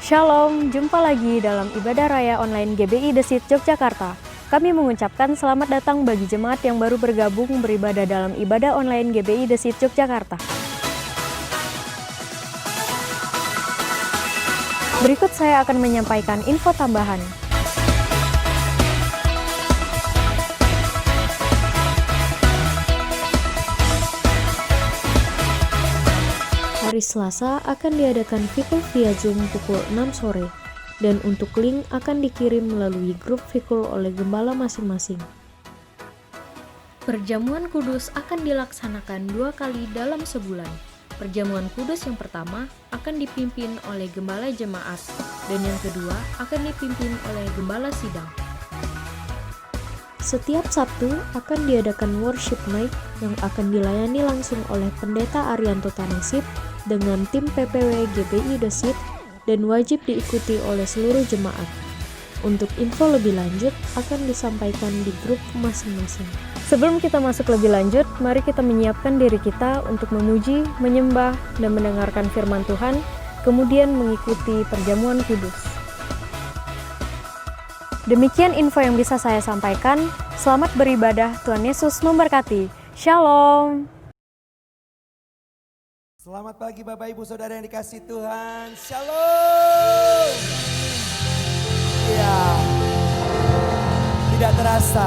Shalom, jumpa lagi dalam ibadah raya online GBI The Seed Yogyakarta. Kami mengucapkan selamat datang bagi jemaat yang baru bergabung beribadah dalam ibadah online GBI The Seed Yogyakarta. Berikut saya akan menyampaikan info tambahan. Hari Selasa akan diadakan Fikul via Zoom pukul 6 sore, dan untuk link akan dikirim melalui grup Fikul oleh gembala masing-masing. Perjamuan kudus akan dilaksanakan 2 kali dalam sebulan. Perjamuan kudus yang pertama akan dipimpin oleh gembala jemaat, dan yang kedua akan dipimpin oleh gembala sidang. Setiap Sabtu akan diadakan worship night yang akan dilayani langsung oleh Pendeta Arianto Tanesib dengan tim PPW GBI The Seed dan wajib diikuti oleh seluruh jemaat. Untuk info lebih lanjut akan disampaikan di grup masing-masing. Sebelum kita masuk lebih lanjut, mari kita menyiapkan diri kita untuk memuji, menyembah, dan mendengarkan firman Tuhan, kemudian mengikuti perjamuan kudus. Demikian info yang bisa saya sampaikan. Selamat beribadah, Tuhan Yesus memberkati. Shalom. Selamat pagi Bapak Ibu Saudara yang dikasihi Tuhan. Shalom. Ya, tidak terasa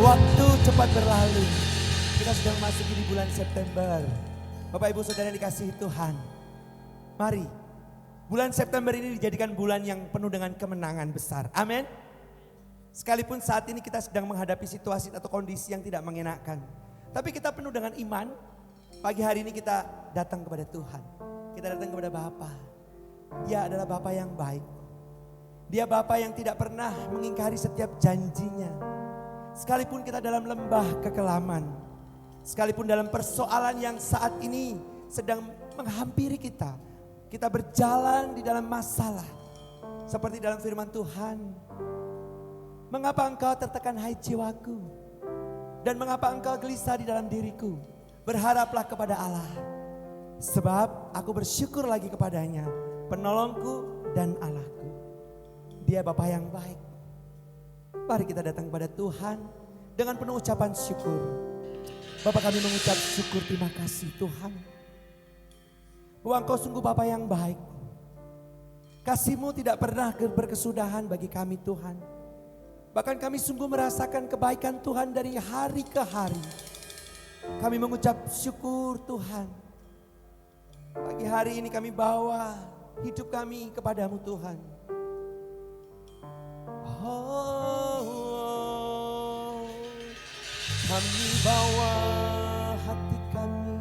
waktu cepat berlalu. Kita sudah memasuki di bulan September. Bapak Ibu Saudara yang dikasihi Tuhan, mari bulan September ini dijadikan bulan yang penuh dengan kemenangan besar. Amin. Sekalipun saat ini kita sedang menghadapi situasi atau kondisi yang tidak mengenakan, tapi kita penuh dengan iman. Pagi hari ini kita datang kepada Tuhan. Kita datang kepada Bapa. Dia adalah Bapa yang baik. Dia Bapa yang tidak pernah mengingkari setiap janjinya. Sekalipun kita dalam lembah kekelaman, sekalipun dalam persoalan yang saat ini sedang menghampiri kita, kita berjalan di dalam masalah. Seperti dalam firman Tuhan, mengapa engkau tertekan hai jiwaku, dan mengapa engkau gelisah di dalam diriku? Berharaplah kepada Allah, sebab aku bersyukur lagi kepadanya, penolongku dan Allahku. Dia Bapa yang baik. Mari kita datang kepada Tuhan dengan penuh ucapan syukur. Bapak, kami mengucap syukur, terima kasih Tuhan, bahwa Engkau sungguh Bapa yang baik. Kasih-Mu tidak pernah berkesudahan bagi kami Tuhan. Bahkan kami sungguh merasakan kebaikan Tuhan dari hari ke hari. Kami mengucap syukur Tuhan. Pagi hari ini kami bawa hidup kami kepadamu Tuhan. Oh, kami bawa hati kami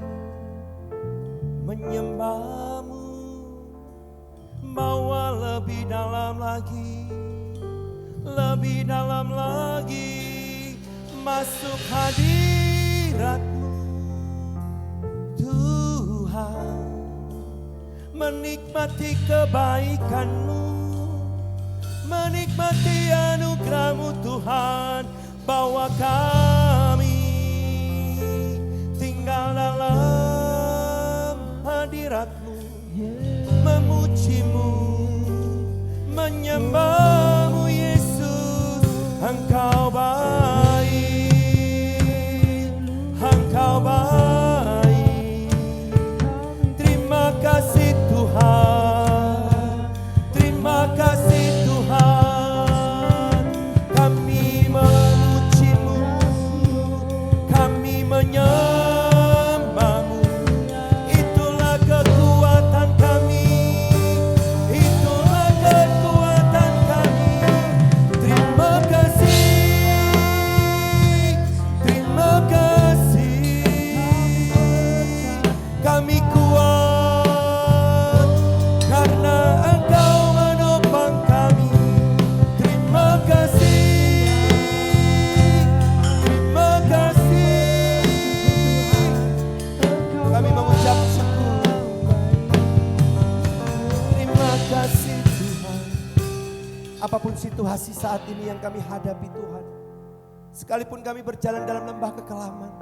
menyembah-Mu. Bawa lebih dalam lagi, lebih dalam lagi, masuk hadirat-Mu Tuhan, menikmati kebaikan-Mu, menikmati anugerah-Mu Tuhan. Bawa kami tinggal dalam hadirat-Mu, memuji-Mu, menyembah-Mu Yesus. Engkau baik, Engkau baik. Terima kasih Tuhan, terima kasih Tuhan. Kami memuji-Mu, kami menyembah-Mu. Itulah kekuatan kami, itulah kekuatan kami. Terima kasih, terima kasih. Kami kuat karena Engkau menopang kami. Terima kasih, terima kasih. Kami mengucap syukur. Terima kasih Tuhan. Apapun situasi saat ini yang kami hadapi Tuhan, sekalipun kami berjalan dalam lembah kekelaman,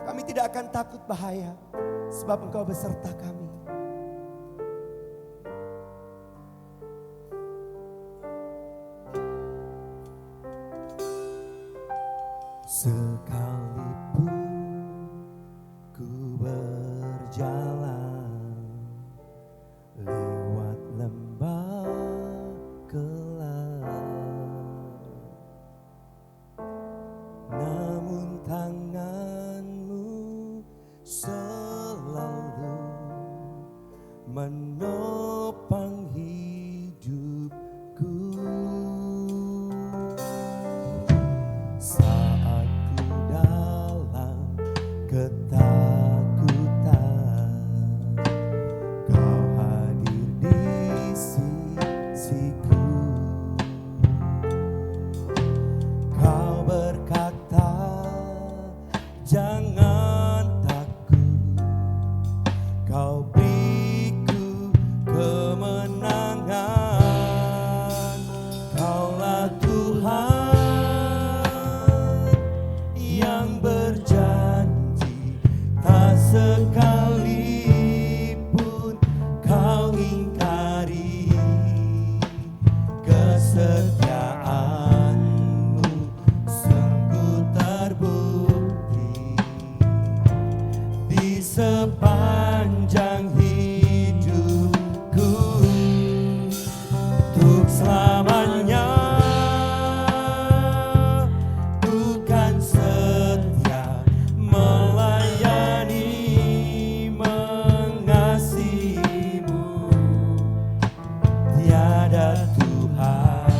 kami tidak akan takut bahaya, sebab Engkau beserta kami. Sekalipun ku berjalan lewat lembah gelap, namun tanganmu selalu menopang hidupku. Saat ku dalam ketakutan, Kau hadir di sisiku. Kau berkata, jangan takut, Kau beriku kemenangan. Kaulah Tuhan yang berjanji, tak sekalipun Kau ingkari kesetiaan-Mu sungguh terbukti di sepanjang hidupku. Untuk selamanya ku kan setia melayani, mengasihi-Mu. Tiada Tuhan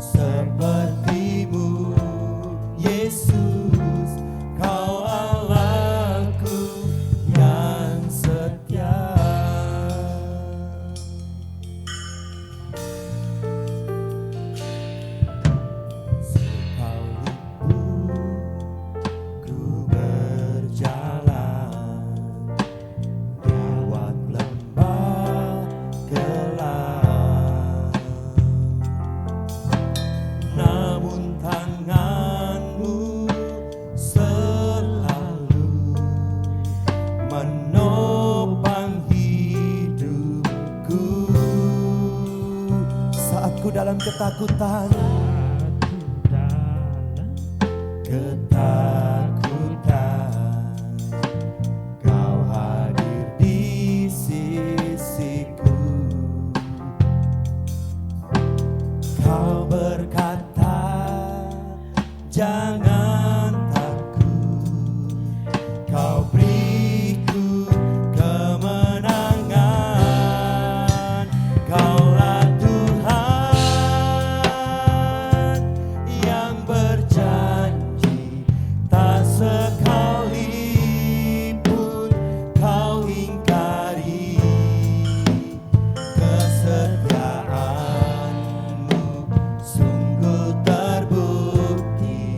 seperti-Mu, Yesus. Kau Allahku yang setia. Sekalipun ku berjalan lewat lembah gelap, namun tangan-Mu selalu menopang hidupku. Saat ku dalam ketakutan, Kau hadir di sisiku. Kau berkata, jangan takut, Kau beriku kemenangan. Kaulah Tuhan yang berjanji, tak sekalipun Kau ingkari kesetiaan-Mu sungguh terbukti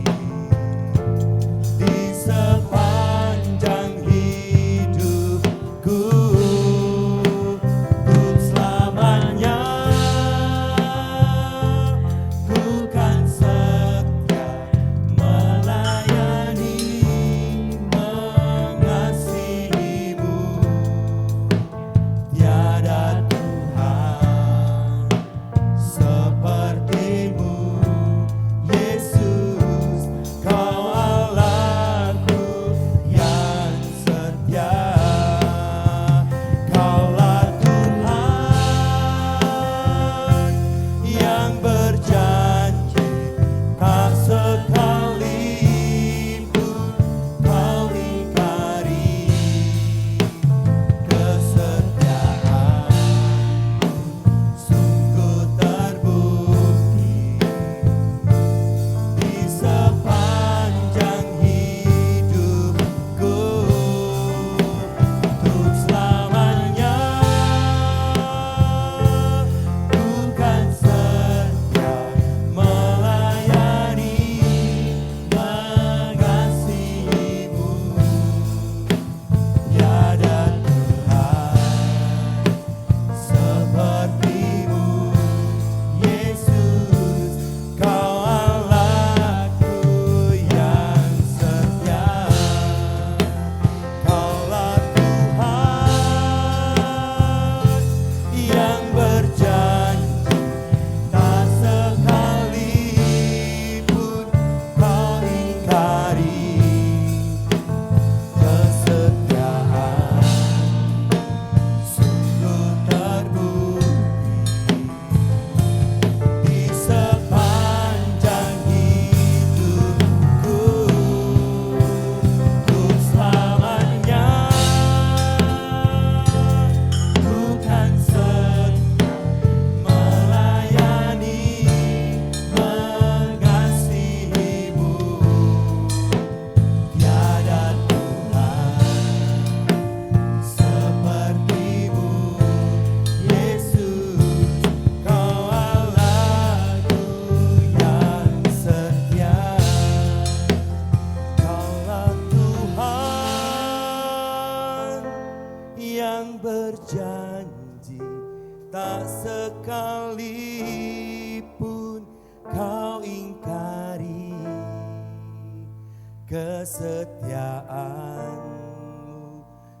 Kesetiaan-Mu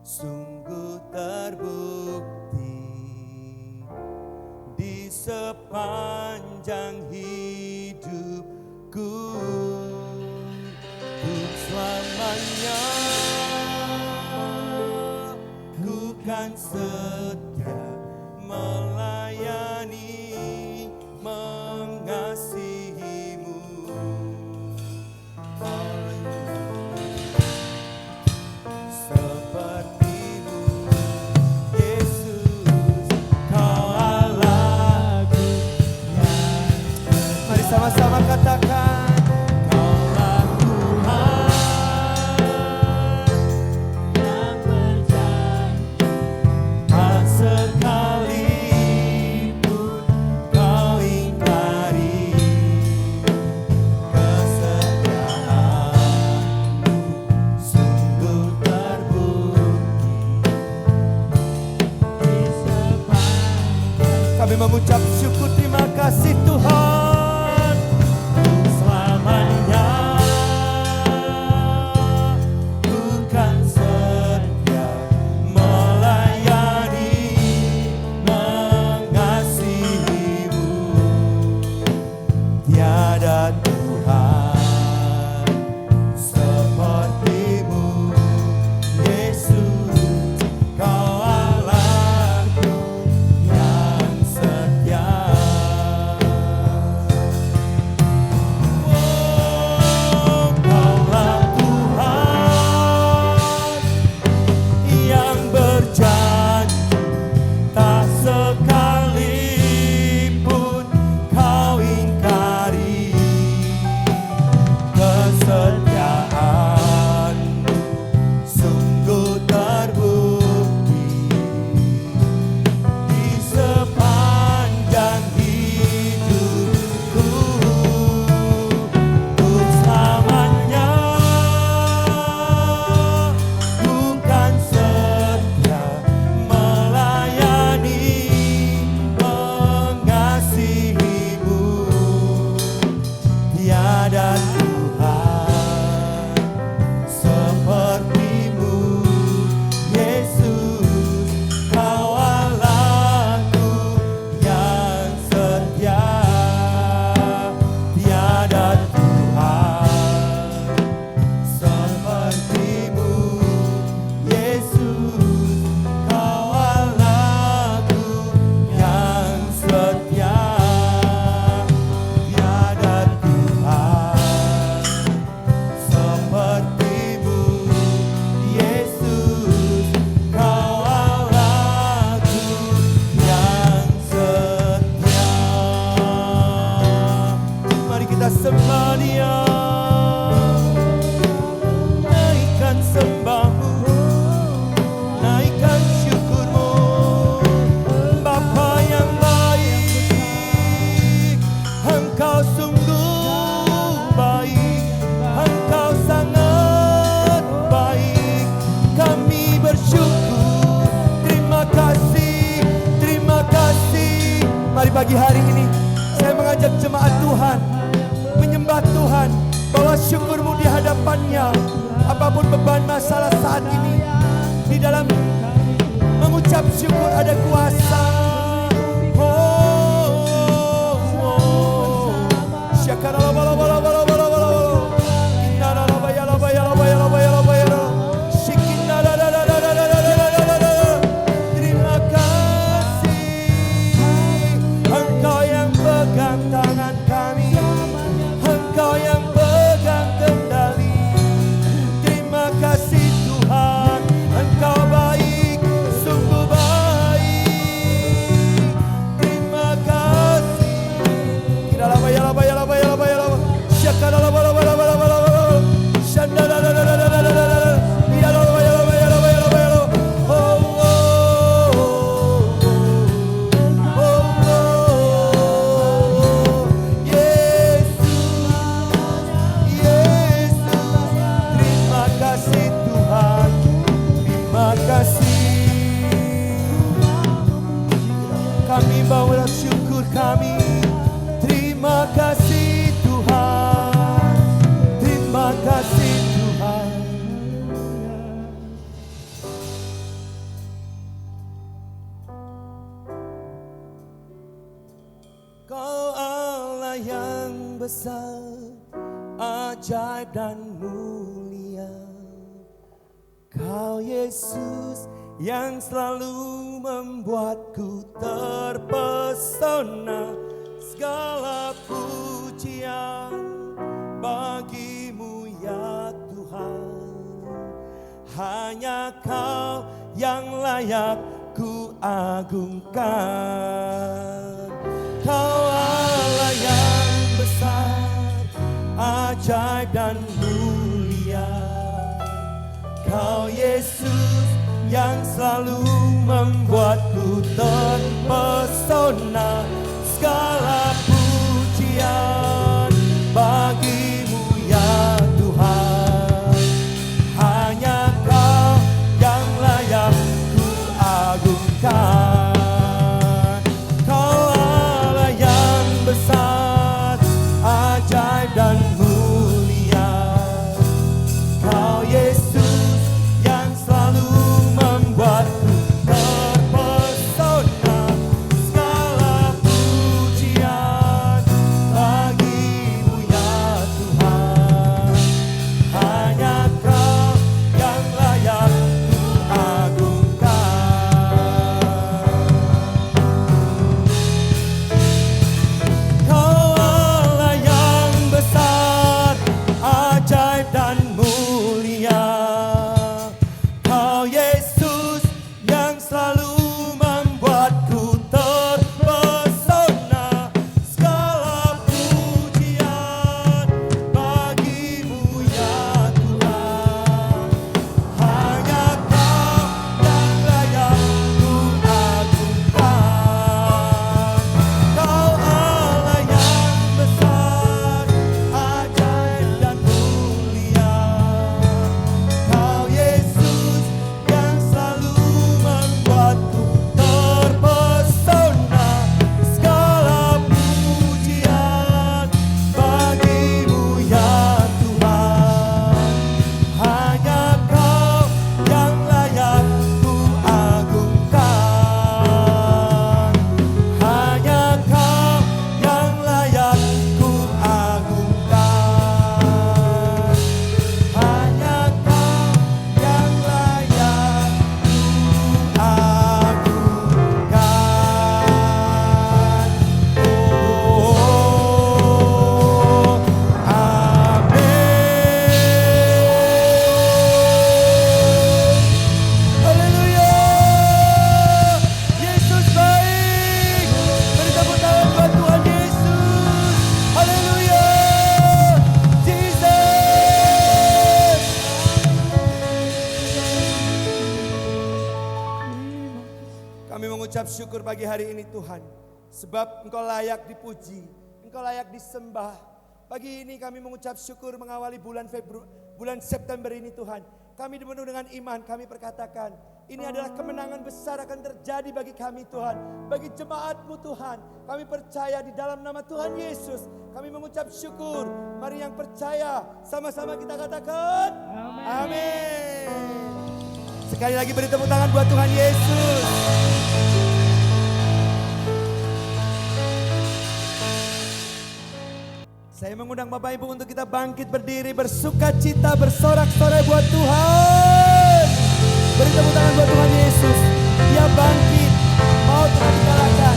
sungguh terbukti di sepanjang hidupku, untuk selamanya ku kan setia melayani, mengasihi-Mu. Seperti-Mu Yesus, Kau Allahku yang mari sama-sama katakan, Kaulah Tuhan yang berjanji, tak sekalipun Kau ingkari kesetiaan-Mu sungguh terbukti di sepanjang. Kami mengucap syukur, terima kasih Tuhan, selamanya bukan setia melayani, mengasihi-Mu. Tiada Tuhan seperti-Mu Yesus, Kau Allahku yang setia. Oh, Kaulah Tuhan yang berjanji, tak sekalipun Kau ingkari kesetiaan-Mu sungguh terbukti di sepanjang hidupku, untuk selamanya bukan setia melayani, mengasihi-Mu. Tiada Tuhan seperti-Mu Yesus, Kau Allahku yang setia. Tiada Tuhan seperti-Mu Yesus, Kau Allahku yang setia. Tiada Tuhan seperti-Mu Yesus, Kau Allahku yang setia. Mari kita sembah Dia, naikkan sembah-Mu, naikkan syukur-Mu. Bapa yang baik, Engkau sungguh baik, Engkau sangat baik. Kami bersyukur, terima kasih, terima kasih. Mari pagi hari ini saya mengajak jemaat Tuhan menyembah Tuhan, bawa syukur-Mu di hadapannya. Apapun beban masalah saat ini, di dalam mengucap syukur ada kuasa. Terima kasih, Engkau yang pegang tangan kami, Engkau yang pegang kendali. Terima kasih Tuhan, Engkau baik, sungguh baik. Terima kasih. Kami bawa syukur kami. Terima kasih Tuhan, terima kasih Tuhan. ajaib dan mulia. Kau Yesus yang selalu membuatku terpesona. Segala pujian bagimu ya Tuhan. Hanya Kau yang layak ku agungkan. Kau Allah yang besar, ajaib dan mulia. Kau Yesus yang selalu membuatku terpesona. Segala pujian bagimu ya Tuhan. Hanya Kau yang layak ku agungkan. Kau Allah yang besar, ajaib dan mulia. Kau Yesus yang selalu membuatku terpesona. Segala pujian bagimu ya Tuhan. Hanya Kau yang layak ku agungkan. Kau Allah yang besar, ajaib dan mulia. Kau Yesus yang selalu membuatku terpesona. Segala pujian bagimu ya Tuhan. Hanya Kau yang layak ku agungkan. Kau Allah yang besar, ajaib dan mulia. Kau Yesus yang selalu membuatku terpesona. Segala pujian bagimu ya Tuhan. Hanya Kau yang layak ku agungkan. Hanya Kau yang layak ku agungkan. Hanya Kau yang layak ku agungkan. Oh, amin. Haleluya. Yesus baik. Beri tepuk tangan buat Tuhan Yesus. Haleluya. Jesus. Kami mengucap syukur pagi hari ini Tuhan. Sebab Engkau layak dipuji, Engkau layak disembah. Pagi ini kami mengucap syukur mengawali bulan September ini Tuhan. Kami dipenuhi dengan iman, kami perkatakan ini adalah kemenangan besar akan terjadi bagi kami Tuhan. Bagi jemaat-Mu Tuhan. Kami percaya di dalam nama Tuhan Yesus. Kami mengucap syukur. Mari yang percaya sama-sama kita katakan amin. Sekali lagi beri tepuk tangan buat Tuhan Yesus. Saya mengundang Bapak Ibu untuk kita bangkit berdiri, bersuka cita, bersorak-sorai buat Tuhan. Beri tepuk tangan buat Tuhan Yesus. Dia bangkit, maut telah dikalahkan.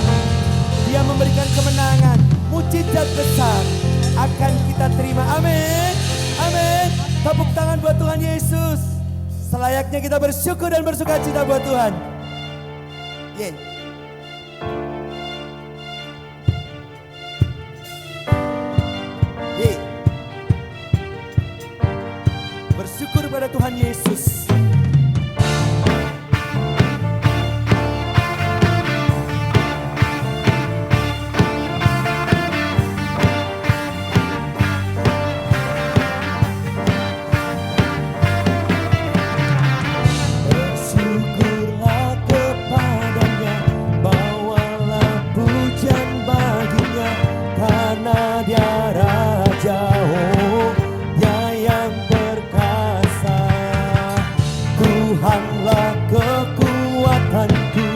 Dia memberikan kemenangan, mujizat besar akan kita terima. Amin. Amin. Tepuk tangan buat Tuhan Yesus. Selayaknya kita bersyukur dan bersuka cita buat Tuhan. Yeay. Bersyukur pada Tuhan Yesus. Bersyukurlah kepadanya, bawalah pujian baginya, karena Dia Raja, oh Dia yang perkasa. Tuhanlah kekuatanku,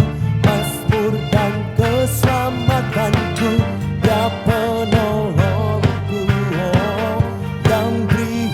mazmur dan keselamatanku, Dia penolongku, oh, yang beri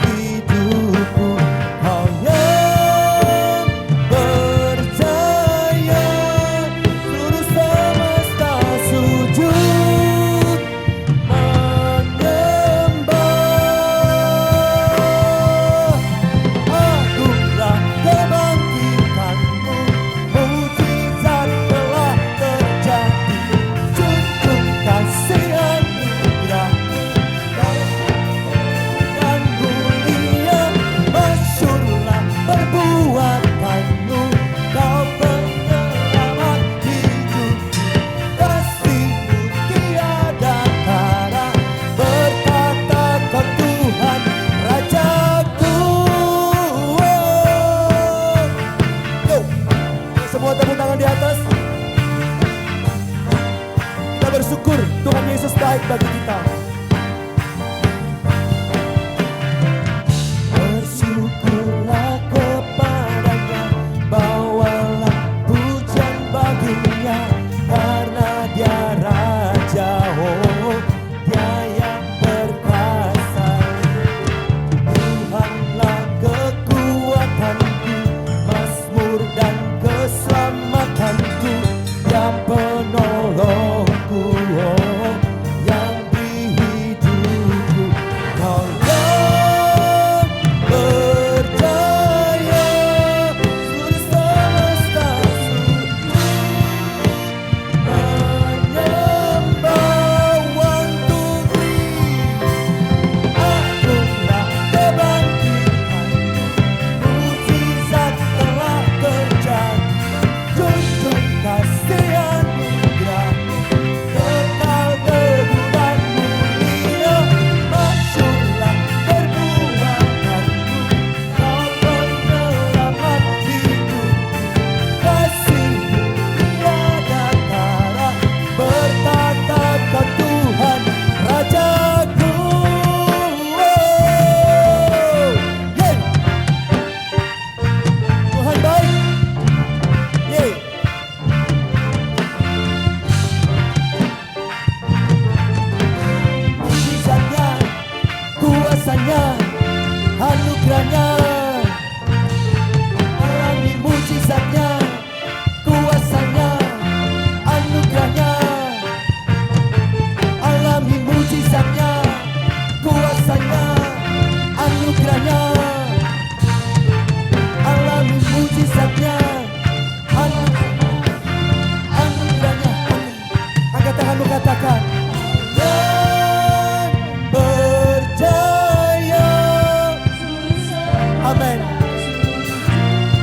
Amin.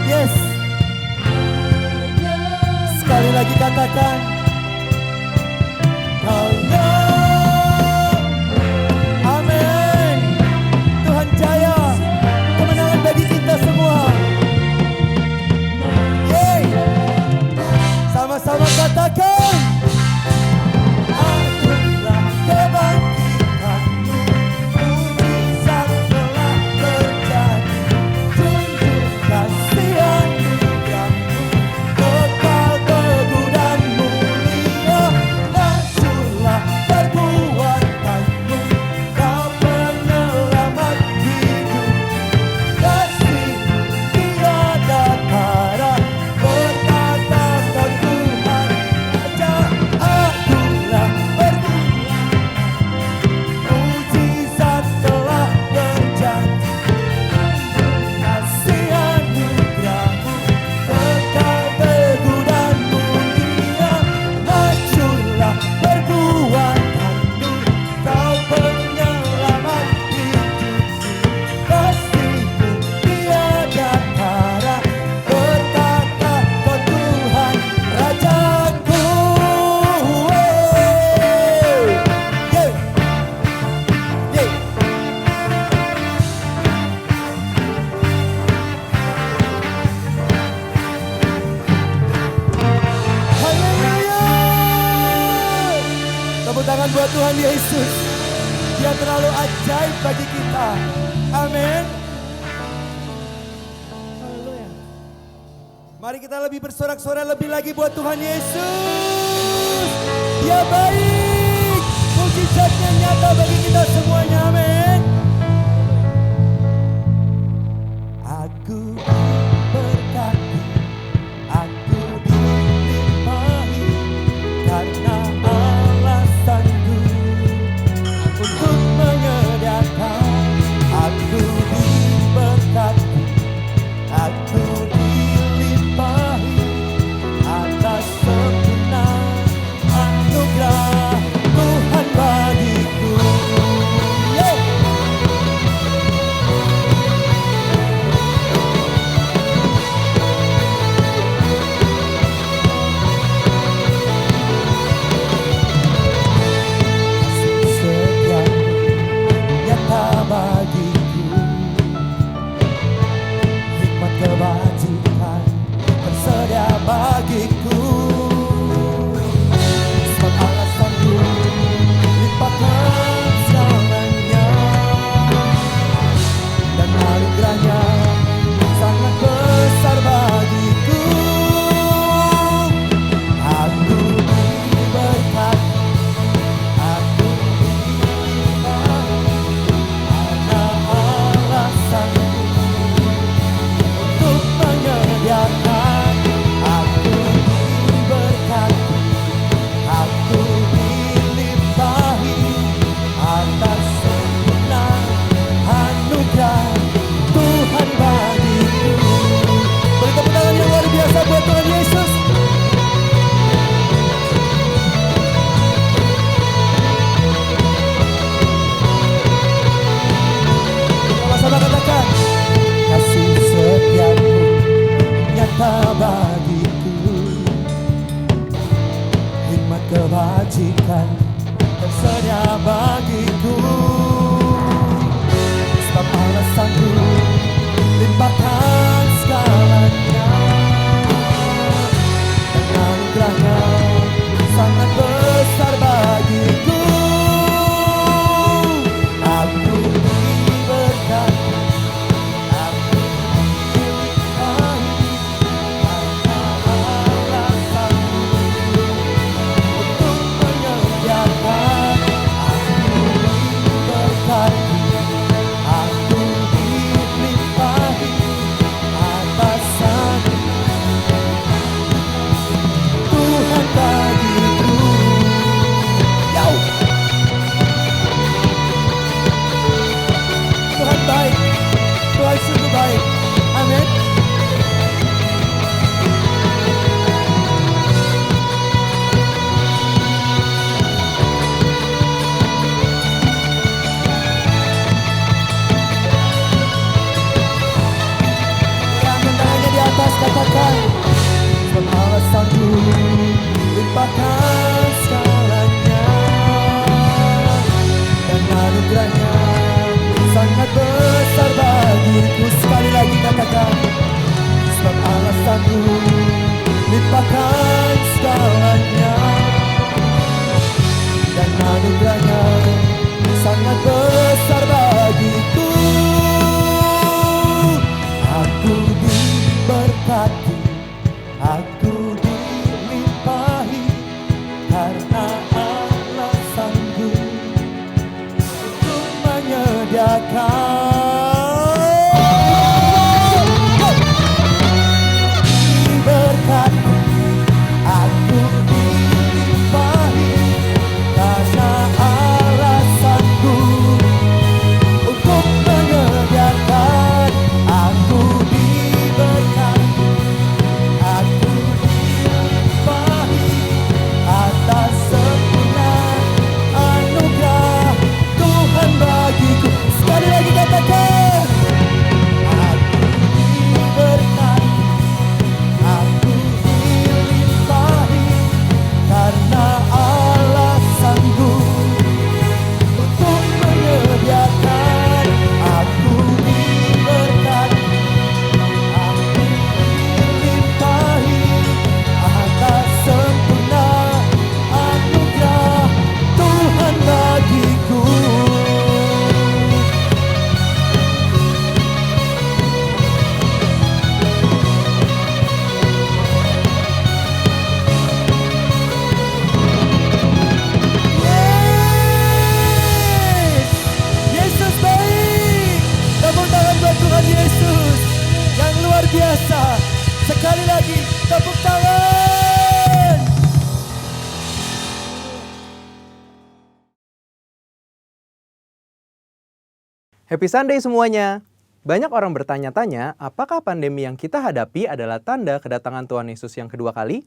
Yes. Sekali lagi katakan, Kau-Nya. Amin. Tuhan jaya. Kemenangan bagi kita semua. Yeay. Sama-sama katakan, akulah kebangkitanmu, mujizat telah terjadi, tunjuk kasih anugerahmu, kekal teguh dan mulia, majulah perbuatanmu, kau penyelamat hidup, kasihmu tiada tara, berkata kau Tuhan, Raja, akulah mujizat telah terjadi, kasih anugerahmu, kekal teguh dan mulia, majulah perbuatanmu, kau penyelamat hidupku, kasihmu tiada tara, berkata kau Tuhan Rajaku. Yeay. Yeay. Haleluya. Tepuk tangan buat Tuhan Yesus. Dia terlalu ajaib bagi kita. Amin. Haleluya. Mari kita lebih bersorak-sorai lebih lagi buat Tuhan Yesus. Dia baik. Mujizatnya nyata bagi kita semuanya. Amin. Aku diberkati, aku dilimpahi, karena Allah sanggup untuk menyediakan. Aku diberkati, aku dilimpahi, atas segenap anugerah Tuhan bagiku. Yeay. Setiamu nyata bagiku, hikmat kebajikan tersedia bagiku. Sebab Allah sanggup limpahkan segalanya, dan anugerahnya sangat besar bagiku. Aku diberkati, aku dilimpahi, karena Allah sanggup untuk menyediakan. Aku diberkati, aku dilimpahi, atas segenap anugerah Tuhan bagiku. Beri tepuk tangan yang luar biasa buat Tuhan Yesus. Sama-sama katakan, kasih setiamu nyata bagiku, hikmat kebajikan tersedia bagiku. Sebab Allah sanggup limpahkan segalanya, dan anugerahnya sangat besar bagiku. Aku diberkati, aku dilimpahi, karena Allah sanggup untuk menyediakan. limpahkan segalanya, dan anugerahnya sangat besar bagiku. Sekali lagi katakan, sebab Allah sanggup limpahkan segalanya, dan anugerahnya sangat besar bagiku. Aku diberkati, aku dilimpahi, karena Allah sanggup untuk menyediakan. Diberkati, aku dilimpahi, karena Allah sanggup untuk menyediakan. Aku diberkati, aku dilimpahi atas sempurna anugerah Tuhan bagiku. Sekali lagi katakan, aku diberkati, aku dilimpahi, karena Allah sanggup untuk menyediakan. Aku diberkati, aku dilimpahi atas sempurna anugerah Tuhan bagiku. Yes! Yesus baik. Tepuk tangan buat Tuhan Yesus yang luar biasa. Sekali lagi, tepuk tangan. Happy Sunday semuanya! Banyak orang bertanya-tanya, apakah pandemi yang kita hadapi adalah tanda kedatangan Tuhan Yesus yang kedua kali?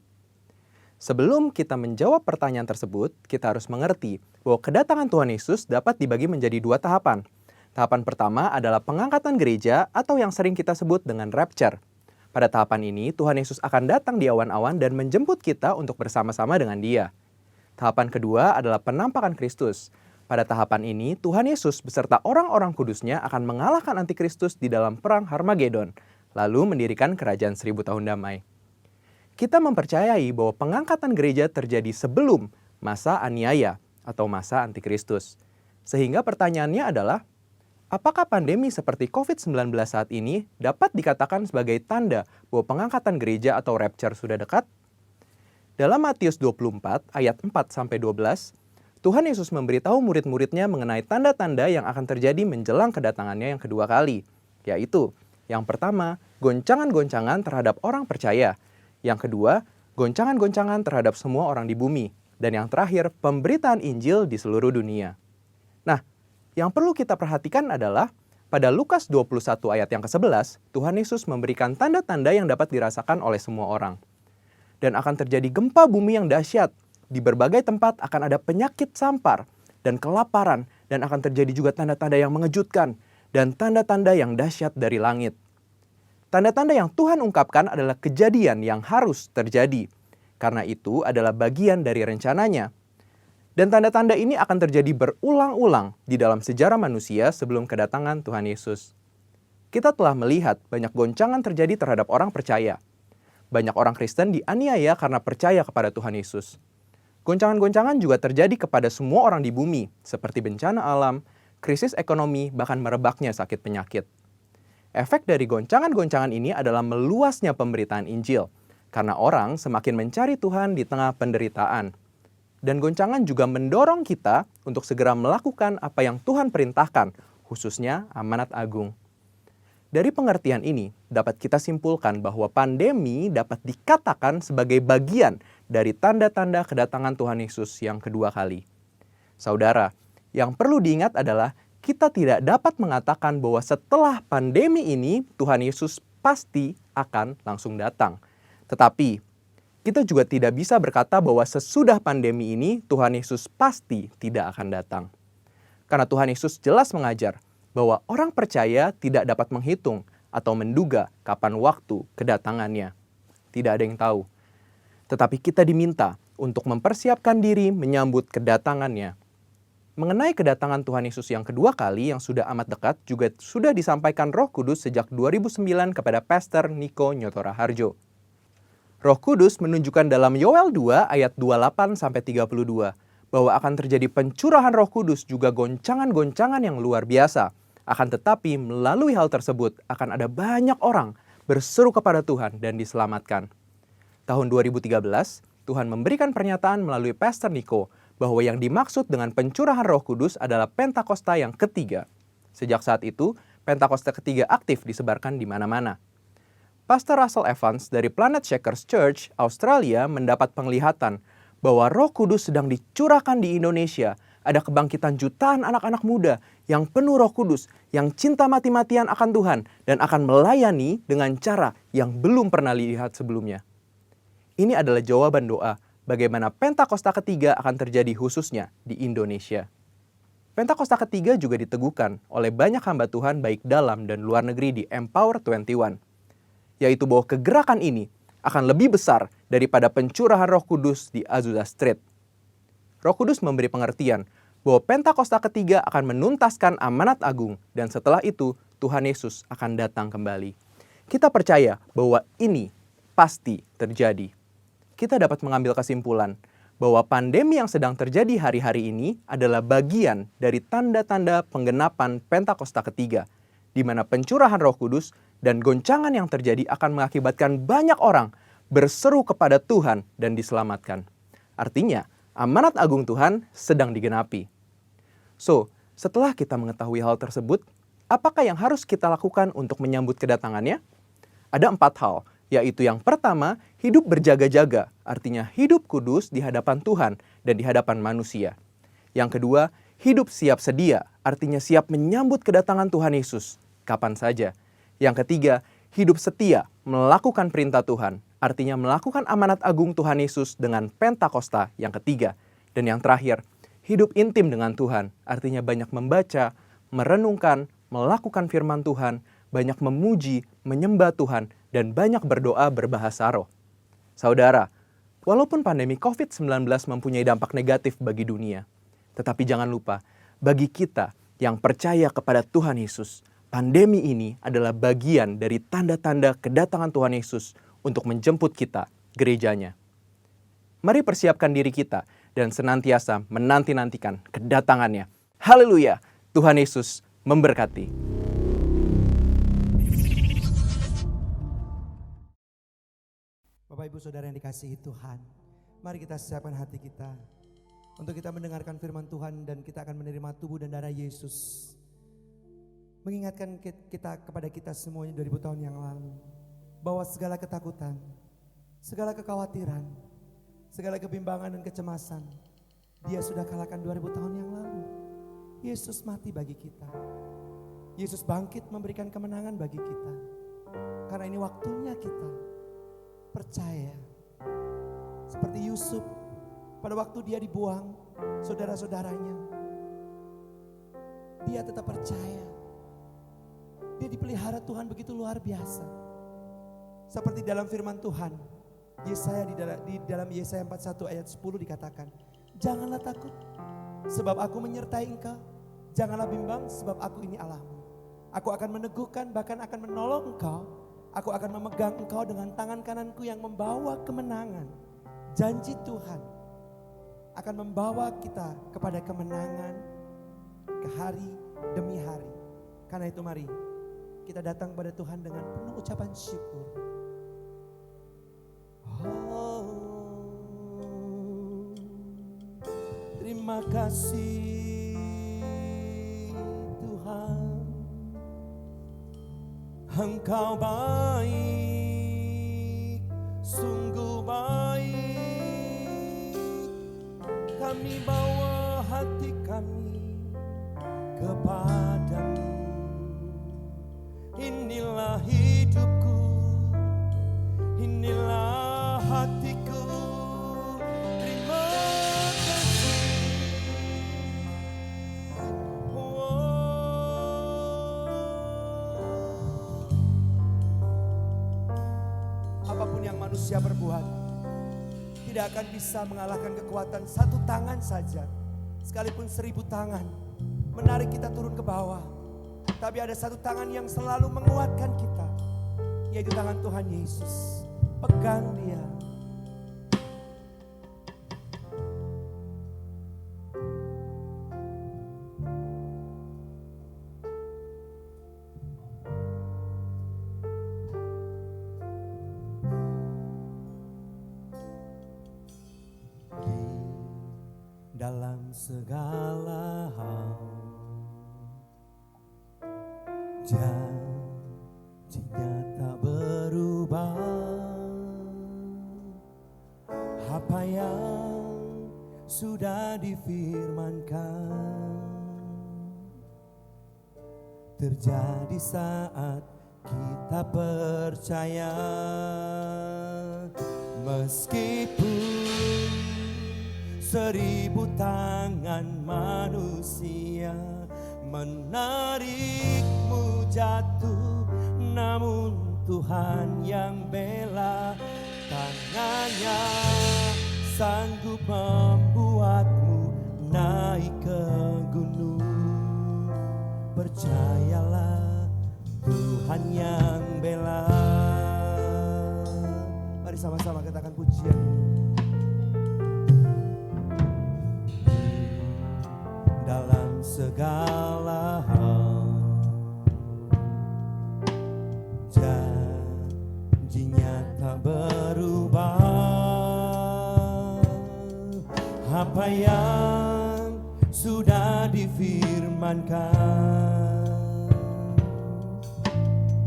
Sebelum kita menjawab pertanyaan tersebut, kita harus mengerti bahwa kedatangan Tuhan Yesus dapat dibagi menjadi dua tahapan. Tahapan pertama adalah pengangkatan gereja atau yang sering kita sebut dengan rapture. Pada tahapan ini, Tuhan Yesus akan datang di awan-awan dan menjemput kita untuk bersama-sama dengan Dia. Tahapan kedua adalah penampakan Kristus. Pada tahapan ini, Tuhan Yesus beserta orang-orang kudusnya akan mengalahkan antikristus di dalam perang Harmagedon, lalu mendirikan kerajaan 1000 tahun damai. Kita mempercayai bahwa pengangkatan gereja terjadi sebelum masa aniaya atau masa antikristus. Sehingga pertanyaannya adalah, apakah pandemi seperti COVID-19 saat ini dapat dikatakan sebagai tanda bahwa pengangkatan gereja atau rapture sudah dekat? Dalam Matius 24 ayat 4-12, Tuhan Yesus memberitahu murid-muridnya mengenai tanda-tanda yang akan terjadi menjelang kedatangannya yang kedua kali, yaitu yang pertama, goncangan-goncangan terhadap orang percaya. Yang kedua, goncangan-goncangan terhadap semua orang di bumi. Dan yang terakhir, pemberitaan Injil di seluruh dunia. Nah, yang perlu kita perhatikan adalah pada Lukas 21 ayat yang ke-11, Tuhan Yesus memberikan tanda-tanda yang dapat dirasakan oleh semua orang. Dan akan terjadi gempa bumi yang dahsyat. Di berbagai tempat akan ada penyakit sampar dan kelaparan, dan akan terjadi juga tanda-tanda yang mengejutkan dan tanda-tanda yang dahsyat dari langit. Tanda-tanda yang Tuhan ungkapkan adalah kejadian yang harus terjadi, karena itu adalah bagian dari rencananya. Dan tanda-tanda ini akan terjadi berulang-ulang di dalam sejarah manusia sebelum kedatangan Tuhan Yesus. Kita telah melihat banyak goncangan terjadi terhadap orang percaya. Banyak orang Kristen dianiaya karena percaya kepada Tuhan Yesus. Goncangan-goncangan juga terjadi kepada semua orang di bumi, seperti bencana alam, krisis ekonomi, bahkan merebaknya sakit penyakit. Efek dari goncangan-goncangan ini adalah meluasnya pemberitaan Injil, karena orang semakin mencari Tuhan di tengah penderitaan. Dan goncangan juga mendorong kita untuk segera melakukan apa yang Tuhan perintahkan, khususnya amanat agung. Dari pengertian ini, dapat kita simpulkan bahwa pandemi dapat dikatakan sebagai bagian dari tanda-tanda kedatangan Tuhan Yesus yang kedua kali. Saudara, yang perlu diingat adalah kita tidak dapat mengatakan bahwa setelah pandemi ini Tuhan Yesus pasti akan langsung datang. Tetapi, kita juga tidak bisa berkata bahwa sesudah pandemi ini Tuhan Yesus pasti tidak akan datang. Karena Tuhan Yesus jelas mengajar bahwa orang percaya tidak dapat menghitung atau menduga kapan waktu kedatangannya. Tidak ada yang tahu. Tetapi kita diminta untuk mempersiapkan diri menyambut kedatangannya. Mengenai kedatangan Tuhan Yesus yang kedua kali yang sudah amat dekat juga sudah disampaikan Roh Kudus sejak 2009 kepada Pastor Niko Nyotora Harjo. Roh Kudus menunjukkan dalam Yoel 2 ayat 28-32 bahwa akan terjadi pencurahan Roh Kudus juga goncangan-goncangan yang luar biasa. Akan tetapi melalui hal tersebut akan ada banyak orang berseru kepada Tuhan dan diselamatkan. Tahun 2013, Tuhan memberikan pernyataan melalui Pastor Niko bahwa yang dimaksud dengan pencurahan Roh Kudus adalah Pentakosta yang ketiga. Sejak saat itu, Pentakosta ketiga aktif disebarkan di mana-mana. Pastor Russell Evans dari Planet Shakers Church, Australia mendapat penglihatan bahwa Roh Kudus sedang dicurahkan di Indonesia. Ada kebangkitan jutaan anak-anak muda yang penuh Roh Kudus, yang cinta mati-matian akan Tuhan dan akan melayani dengan cara yang belum pernah dilihat sebelumnya. Ini adalah jawaban doa bagaimana Pentakosta ketiga akan terjadi khususnya di Indonesia. Pentakosta ketiga juga diteguhkan oleh banyak hamba Tuhan baik dalam dan luar negeri di Empower 21, yaitu bahwa kegerakan ini akan lebih besar daripada pencurahan Roh Kudus di Azusa Street. Roh Kudus memberi pengertian bahwa Pentakosta ketiga akan menuntaskan amanat agung dan setelah itu Tuhan Yesus akan datang kembali. Kita percaya bahwa ini pasti terjadi. Kita dapat mengambil kesimpulan bahwa pandemi yang sedang terjadi hari-hari ini adalah bagian dari tanda-tanda penggenapan Pentakosta ketiga, di mana pencurahan Roh Kudus dan goncangan yang terjadi akan mengakibatkan banyak orang berseru kepada Tuhan dan diselamatkan. Artinya, amanat agung Tuhan sedang digenapi. So, setelah kita mengetahui hal tersebut, apakah yang harus kita lakukan untuk menyambut kedatangannya? Ada 4 hal, yaitu yang pertama, hidup berjaga-jaga, artinya hidup kudus di hadapan Tuhan dan di hadapan manusia. Yang kedua, hidup siap sedia, artinya siap menyambut kedatangan Tuhan Yesus, kapan saja. Yang ketiga, hidup setia, melakukan perintah Tuhan, artinya melakukan amanat agung Tuhan Yesus dengan Pentakosta yang ketiga. Dan yang terakhir, hidup intim dengan Tuhan, artinya banyak membaca, merenungkan, melakukan firman Tuhan, banyak memuji, menyembah Tuhan, dan banyak berdoa berbahasa roh. Saudara, walaupun pandemi COVID-19 mempunyai dampak negatif bagi dunia, tetapi jangan lupa, bagi kita yang percaya kepada Tuhan Yesus, pandemi ini adalah bagian dari tanda-tanda kedatangan Tuhan Yesus untuk menjemput kita, gerejanya. Mari persiapkan diri kita dan senantiasa menanti-nantikan kedatangannya. Haleluya! Tuhan Yesus memberkati. Bapak Ibu Saudara yang dikasihi Tuhan, mari kita siapkan hati kita untuk kita mendengarkan firman Tuhan dan kita akan menerima tubuh dan darah Yesus. Mengingatkan kita kepada kita semuanya 2000 tahun yang lalu bahwa segala ketakutan, segala kekhawatiran, segala kebimbangan dan kecemasan Dia sudah kalahkan 2000 tahun yang lalu. Yesus mati bagi kita. Yesus bangkit memberikan kemenangan bagi kita. Karena ini waktunya kita percaya. Seperti Yusuf pada waktu dia dibuang saudara-saudaranya, dia tetap percaya. Dia dipelihara Tuhan begitu luar biasa. Seperti dalam firman Tuhan, Yesaya di dalam Yesaya 41 ayat 10 dikatakan, "Janganlah takut sebab aku menyertai engkau. Janganlah bimbang sebab aku ini Allahmu. Aku akan meneguhkan bahkan akan menolong engkau. Aku akan memegang engkau dengan tangan kananku yang membawa kemenangan." Janji Tuhan akan membawa kita kepada kemenangan ke hari demi hari. Karena itu mari kita datang kepada Tuhan dengan penuh ucapan syukur. Oh, terima kasih Tuhan, Engkau baik, sungguh baik. Kami bawa hati kami kepadamu. Inilah hidupku, inilah hatiku. Terima kasih. Apapun yang manusia berbuat, tidak akan bisa mengalahkan kekuatan satu tangan saja. Sekalipun 1000 tangan menarik kita turun ke bawah, tapi ada satu tangan yang selalu menguatkan kita, yaitu tangan Tuhan Yesus. Pegang Dia. Dalam segala hal, janjinya tak berubah. Apa yang sudah difirmankan terjadi saat kita percaya. Meskipun 1000 tangan manusia menarikmu jatuh, namun Tuhan yang bela. Tangannya sanggup membuatmu naik ke gunung. Percayalah, Tuhan yang bela. Mari sama-sama katakan pujian. Dalam segala hal, janjinya tak berubah. Apa yang sudah difirmankan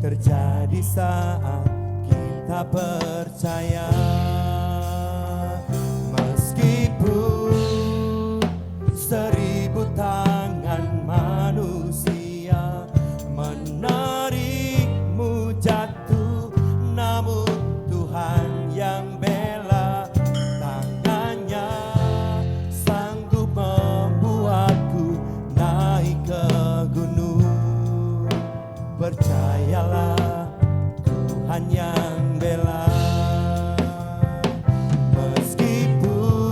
terjadi saat kita percaya. Meskipun 1000 tangan manusia menarikmu jatuh, namun Tuhan yang bela. Tangannya sanggup membuatku naik ke gunung. Percayalah, Tuhan yang bela. Meskipun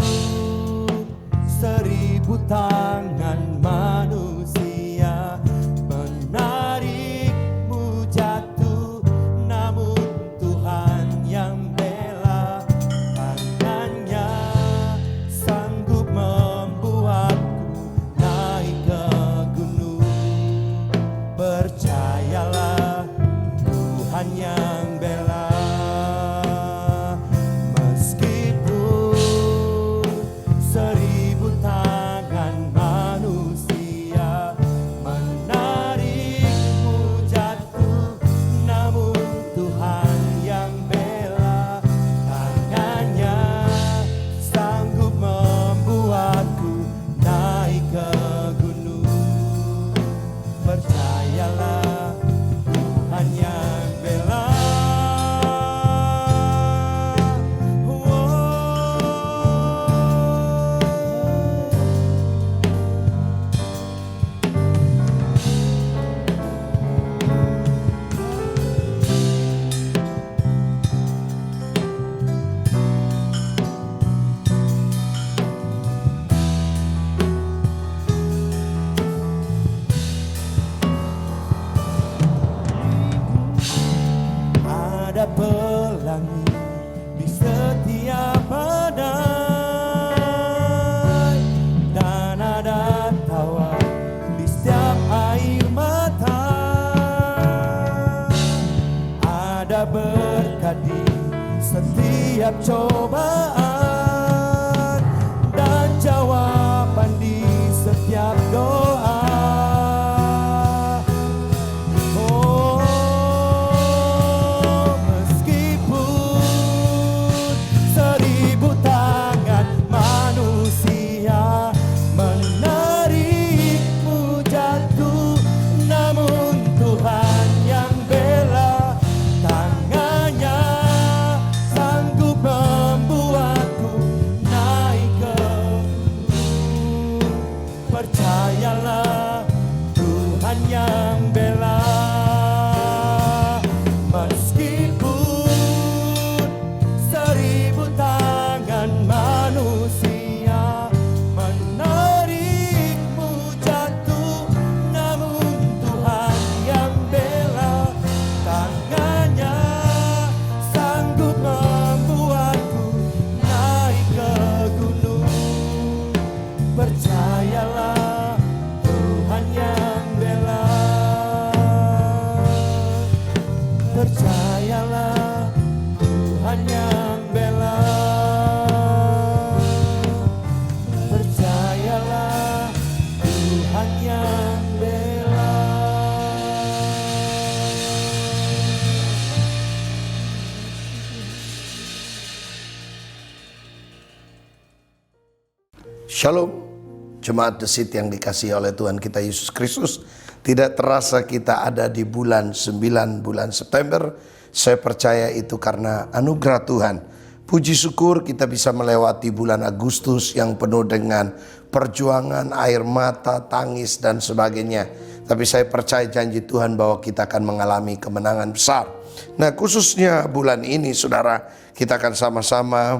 1000 tangan manusia menarikmu jatuh, namun Tuhan yang bela. Tangannya sanggup membuatku naik ke gunung. Percayalah, Tuhan yang bela. Meskipun 1000 tangan manusia menarikmu jatuh, namun Tuhan yang bela. Tangannya sanggup membuatku naik ke gunung. Percayalah, Tuhan yang bela. Ada pelangi di setiap badai, dan ada tawa di setiap air mata. Ada berkat di setiap cobaan, dan jawaban di setiap doa. Membuat Shalom, jemaat The Seed yang dikasihi oleh Tuhan kita Yesus Kristus. Tidak terasa kita ada di bulan 9, bulan September. Saya percaya itu karena anugerah Tuhan. Puji syukur kita bisa melewati bulan Agustus yang penuh dengan perjuangan, air mata, tangis dan sebagainya. Tapi saya percaya janji Tuhan bahwa kita akan mengalami kemenangan besar. Nah, khususnya bulan ini saudara, kita akan sama-sama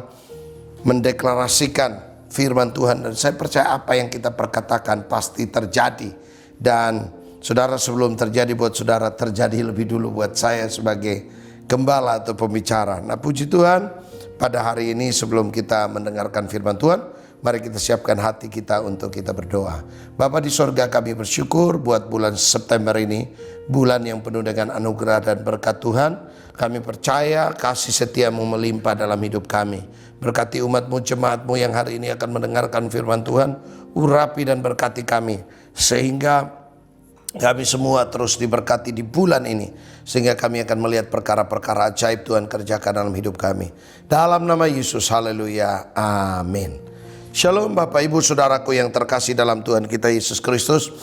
mendeklarasikan firman Tuhan, dan saya percaya apa yang kita perkatakan pasti terjadi. Dan saudara, sebelum terjadi buat saudara, terjadi lebih dulu buat saya sebagai gembala atau pembicara. Nah, puji Tuhan, pada hari ini sebelum kita mendengarkan firman Tuhan, mari kita siapkan hati kita untuk kita berdoa. Bapa di sorga, kami bersyukur buat bulan September ini, bulan yang penuh dengan anugerah dan berkat Tuhan. Kami percaya kasih setiamu melimpah dalam hidup kami. Berkati umatmu, jemaatmu yang hari ini akan mendengarkan firman Tuhan. Urapi dan berkati kami, sehingga kami semua terus diberkati di bulan ini, sehingga kami akan melihat perkara-perkara ajaib Tuhan kerjakan dalam hidup kami. Dalam nama Yesus, haleluya, amin. Shalom Bapak Ibu Saudaraku yang terkasih dalam Tuhan kita Yesus Kristus.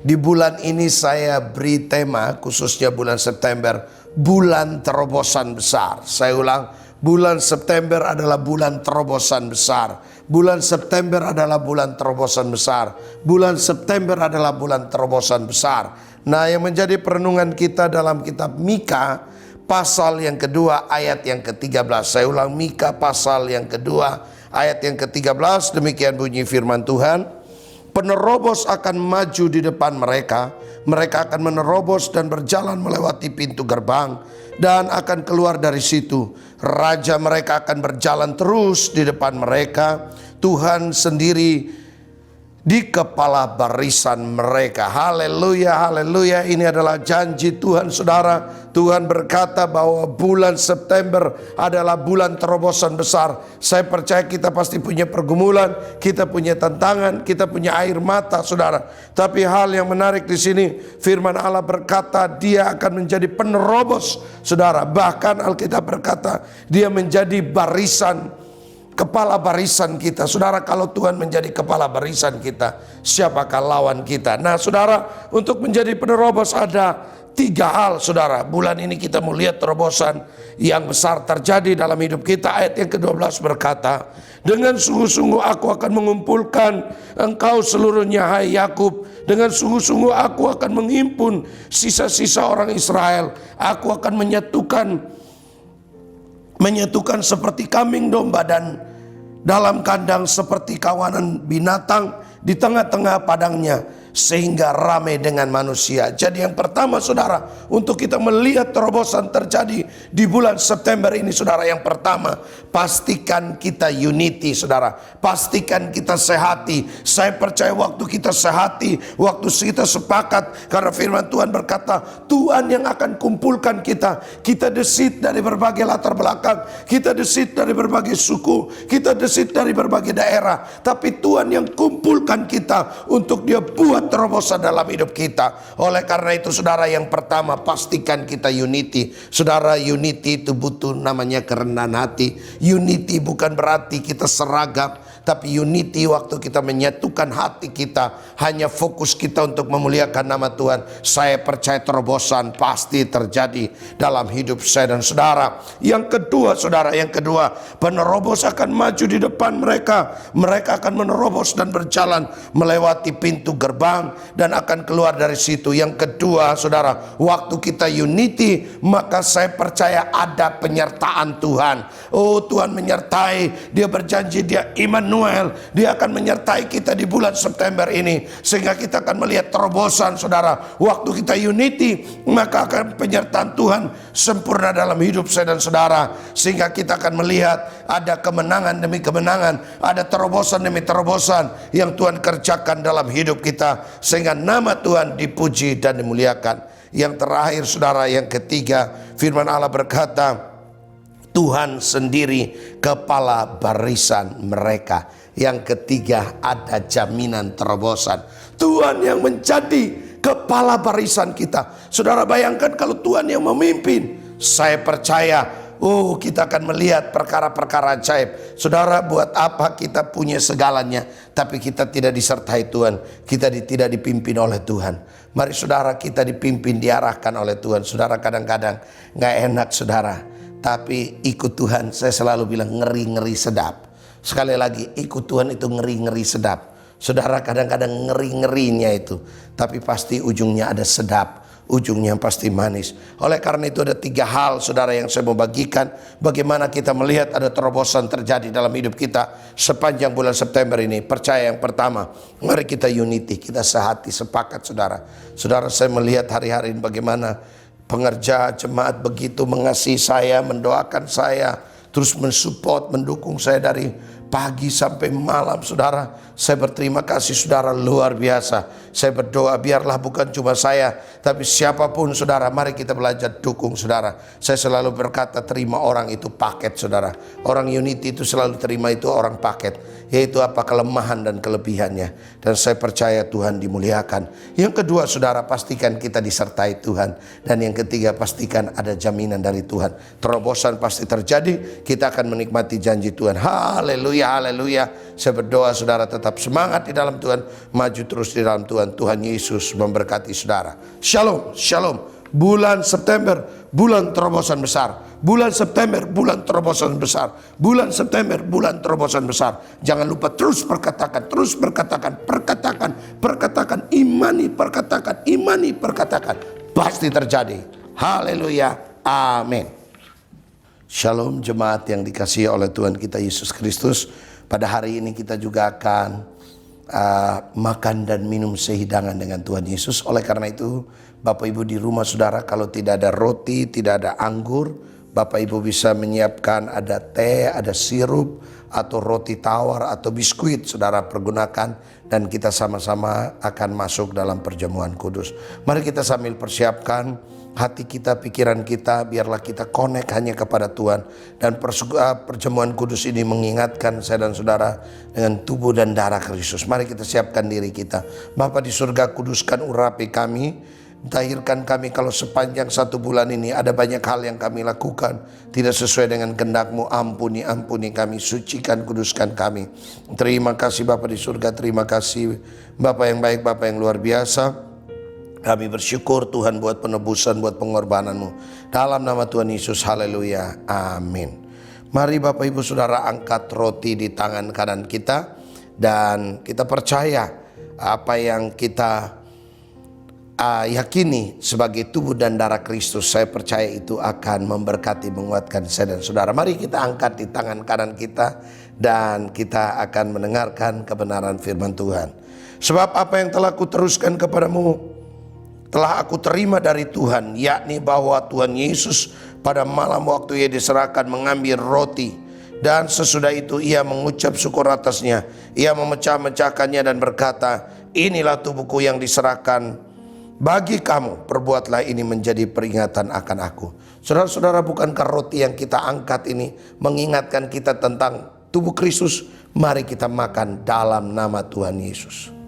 Di bulan ini saya beri tema, khususnya bulan September, bulan terobosan besar. Saya ulang, bulan September adalah bulan terobosan besar. Bulan September adalah bulan terobosan besar. Bulan September adalah bulan terobosan besar. Nah, yang menjadi perenungan kita dalam kitab Mika pasal yang kedua ayat yang ke-13. Saya ulang, Mika pasal yang kedua ayat yang ke-13. Demikian bunyi firman Tuhan. Penerobos akan maju di depan mereka. Mereka akan menerobos dan berjalan melewati pintu gerbang dan akan keluar dari situ. Raja mereka akan berjalan terus di depan mereka. Tuhan sendiri di kepala barisan mereka. Haleluya, haleluya. Ini adalah janji Tuhan saudara. Tuhan berkata bahwa bulan September adalah bulan terobosan besar. Saya percaya kita pasti punya pergumulan, kita punya tantangan, kita punya air mata saudara. Tapi hal yang menarik di sini, firman Allah berkata dia akan menjadi penerobos saudara. Bahkan Alkitab berkata dia menjadi barisan, kepala barisan kita. Saudara, kalau Tuhan menjadi kepala barisan kita, siapakah lawan kita? Nah saudara, untuk menjadi penerobos ada 3 hal saudara. Bulan ini kita mau lihat terobosan yang besar terjadi dalam hidup kita. Ayat yang ke-12 berkata, dengan sungguh-sungguh aku akan mengumpulkan engkau seluruhnya hai Yakub. Dengan sungguh-sungguh aku akan menghimpun sisa-sisa orang Israel. Aku akan menyatukan seperti kambing domba dan dalam kandang seperti kawanan binatang di tengah-tengah padangnya, sehingga ramai dengan manusia. Jadi yang pertama saudara, untuk kita melihat terobosan terjadi di bulan September ini saudara, yang pertama, pastikan kita unity saudara. Pastikan kita sehati. Saya percaya waktu kita sehati, waktu kita sepakat, karena firman Tuhan berkata Tuhan yang akan kumpulkan kita. Kita desit dari berbagai latar belakang, kita desit dari berbagai suku, kita desit dari berbagai daerah, tapi Tuhan yang kumpulkan kita untuk dia buat terobosan dalam hidup kita. Oleh karena itu saudara, yang pertama, pastikan kita unity. Saudara, unity itu butuh namanya kerendahan hati. Unity bukan berarti kita seragam, tapi unity waktu kita menyatukan hati kita, hanya fokus kita untuk memuliakan nama Tuhan. Saya percaya terobosan pasti terjadi dalam hidup saya dan saudara. Yang kedua saudara, yang kedua, penerobos akan maju di depan mereka. Mereka akan menerobos dan berjalan melewati pintu gerbang dan akan keluar dari situ. Yang kedua saudara, waktu kita unity, maka saya percaya ada penyertaan Tuhan. Oh, Tuhan menyertai. Dia berjanji, dia Immanuel, dia akan menyertai kita di bulan September ini, sehingga kita akan melihat terobosan saudara. Waktu kita unity, maka akan penyertaan Tuhan sempurna dalam hidup saya dan saudara, sehingga kita akan melihat ada kemenangan demi kemenangan, ada terobosan demi terobosan yang Tuhan kerjakan dalam hidup kita, sehingga nama Tuhan dipuji dan dimuliakan. Yang terakhir saudara, yang ketiga, firman Allah berkata Tuhan sendiri kepala barisan mereka. Yang ketiga, ada jaminan terobosan. Tuhan yang menjadi kepala barisan kita. Saudara bayangkan kalau Tuhan yang memimpin, saya percaya Oh, kita akan melihat perkara-perkara ajaib. Saudara, buat apa kita punya segalanya tapi kita tidak disertai Tuhan, kita tidak dipimpin oleh Tuhan. Mari saudara, kita dipimpin, diarahkan oleh Tuhan. Saudara, kadang-kadang gak enak saudara, tapi ikut Tuhan, saya selalu bilang ngeri-ngeri sedap. Sekali lagi, ikut Tuhan itu ngeri-ngeri sedap. Saudara, kadang-kadang ngeri-ngerinya itu, tapi pasti ujungnya ada sedap, ujungnya pasti manis. Oleh karena itu ada 3 hal saudara yang saya mau bagikan, bagaimana kita melihat ada terobosan terjadi dalam hidup kita sepanjang bulan September ini. Percaya, yang pertama, mari kita unity, kita sehati, sepakat saudara. Saudara, saya melihat hari-hari ini bagaimana pengerja jemaat begitu mengasihi saya, mendoakan saya, terus mensupport, mendukung saya dari pagi sampai malam saudara. Saya berterima kasih saudara, luar biasa. Saya berdoa biarlah bukan cuma saya, tapi siapapun saudara, mari kita belajar dukung saudara. Saya selalu berkata terima orang itu paket saudara. Orang unity itu selalu terima itu orang paket, yaitu apa kelemahan dan kelebihannya. Dan saya percaya Tuhan dimuliakan. Yang kedua saudara, pastikan kita disertai Tuhan. Dan yang ketiga, pastikan ada jaminan dari Tuhan. Terobosan pasti terjadi, kita akan menikmati janji Tuhan. Haleluya, haleluya. Saya berdoa saudara tetap semangat di dalam Tuhan, maju terus di dalam Tuhan. Tuhan Yesus memberkati saudara. Shalom, shalom. Bulan September, bulan terobosan besar. Bulan September, bulan terobosan besar. Bulan September, bulan terobosan besar. Jangan lupa terus perkatakan, perkatakan, imani, perkatakan. Pasti terjadi. Haleluya, amin. Shalom jemaat yang dikasihi oleh Tuhan kita Yesus Kristus. Pada hari ini kita juga akan makan dan minum sehidangan dengan Tuhan Yesus. Oleh karena itu, Bapak Ibu di rumah saudara, kalau tidak ada roti, tidak ada anggur, Bapak Ibu bisa menyiapkan ada teh, ada sirup, atau roti tawar, atau biskuit saudara pergunakan. Dan kita sama-sama akan masuk dalam perjamuan kudus. Mari kita sambil persiapkan hati kita, pikiran kita, biarlah kita connect hanya kepada Tuhan. Dan perjamuan kudus ini mengingatkan saya dan saudara dengan tubuh dan darah Kristus. Mari kita siapkan diri kita. Bapa di surga, kuduskan urapi kami, tahirkan kami kalau sepanjang 1 bulan ini ada banyak hal yang kami lakukan tidak sesuai dengan kehendak-Mu. Ampuni kami, sucikan, kuduskan kami. Terima kasih Bapa di surga, terima kasih Bapa yang baik, Bapa yang luar biasa. Kami bersyukur Tuhan buat penebusan, buat pengorbanan-Mu. Dalam nama Tuhan Yesus, haleluya, amin. Mari Bapak Ibu Saudara angkat roti di tangan kanan kita. Dan kita percaya apa yang kita yakini sebagai tubuh dan darah Kristus. Saya percaya itu akan memberkati, menguatkan saya dan saudara. Mari kita angkat di tangan kanan kita. Dan kita akan mendengarkan kebenaran firman Tuhan. Sebab apa yang telah kuteruskan kepadamu telah aku terima dari Tuhan, yakni bahwa Tuhan Yesus pada malam waktu Ia diserahkan mengambil roti, dan sesudah itu Ia mengucap syukur atasnya. Ia memecah-mecahkannya dan berkata, inilah tubuhku yang diserahkan bagi kamu, perbuatlah ini menjadi peringatan akan aku. Saudara-saudara, bukankah roti yang kita angkat ini mengingatkan kita tentang tubuh Kristus? Mari kita makan dalam nama Tuhan Yesus.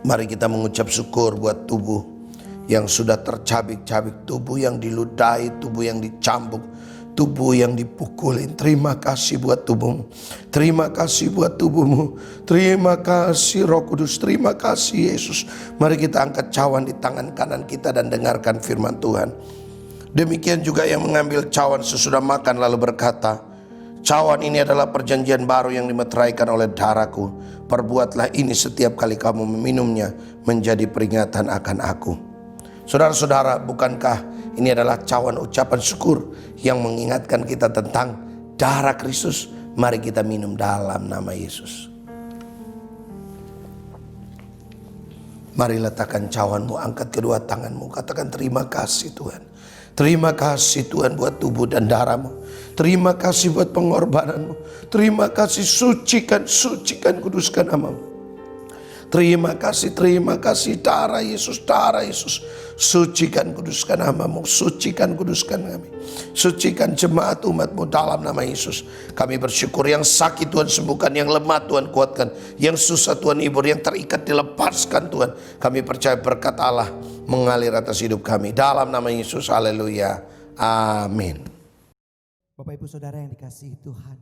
Mari kita mengucap syukur buat tubuh yang sudah tercabik-cabik, tubuh yang diludahi, tubuh yang dicambuk, tubuh yang dipukulin. Terima kasih buat tubuhmu. Terima kasih buat tubuhmu. Terima kasih Roh Kudus. Terima kasih Yesus. Mari kita angkat cawan di tangan kanan kita dan dengarkan firman Tuhan. Demikian juga yang mengambil cawan sesudah makan lalu berkata, cawan ini adalah perjanjian baru yang dimeteraikan oleh darahku. Perbuatlah ini setiap kali kamu meminumnya menjadi peringatan akan aku. Saudara-saudara, bukankah ini adalah cawan ucapan syukur yang mengingatkan kita tentang darah Kristus? Mari kita minum dalam nama Yesus. Mari letakkan cawanmu, angkat kedua tanganmu, katakan terima kasih Tuhan. Terima kasih Tuhan buat tubuh dan darahmu. Terima kasih buat pengorbananmu. Terima kasih, sucikan, kuduskan namamu. Terima kasih darah Yesus, darah Yesus. Sucikan, kuduskan hamba-Mu, sucikan, kuduskan kami. Sucikan jemaat umat-Mu dalam nama Yesus. Kami bersyukur, yang sakit Tuhan sembuhkan, yang lemah Tuhan kuatkan, yang susah Tuhan hibur, yang terikat dilepaskan Tuhan. Kami percaya berkat Allah mengalir atas hidup kami. Dalam nama Yesus, haleluya, amin. Bapak Ibu Saudara yang dikasihi Tuhan,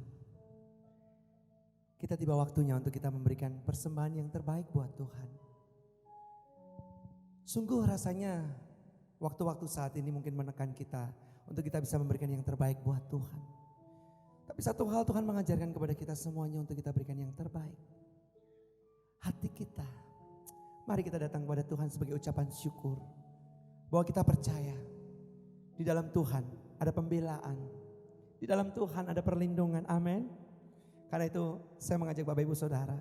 kita tiba waktunya untuk kita memberikan persembahan yang terbaik buat Tuhan. Sungguh rasanya waktu-waktu saat ini mungkin menekan kita untuk kita bisa memberikan yang terbaik buat Tuhan. Tapi satu hal Tuhan mengajarkan kepada kita semuanya untuk kita berikan yang terbaik. Hati kita. Mari kita datang kepada Tuhan sebagai ucapan syukur. Bahwa kita percaya di dalam Tuhan ada pembelaan. Di dalam Tuhan ada perlindungan. Amin. Karena itu saya mengajak Bapak Ibu Saudara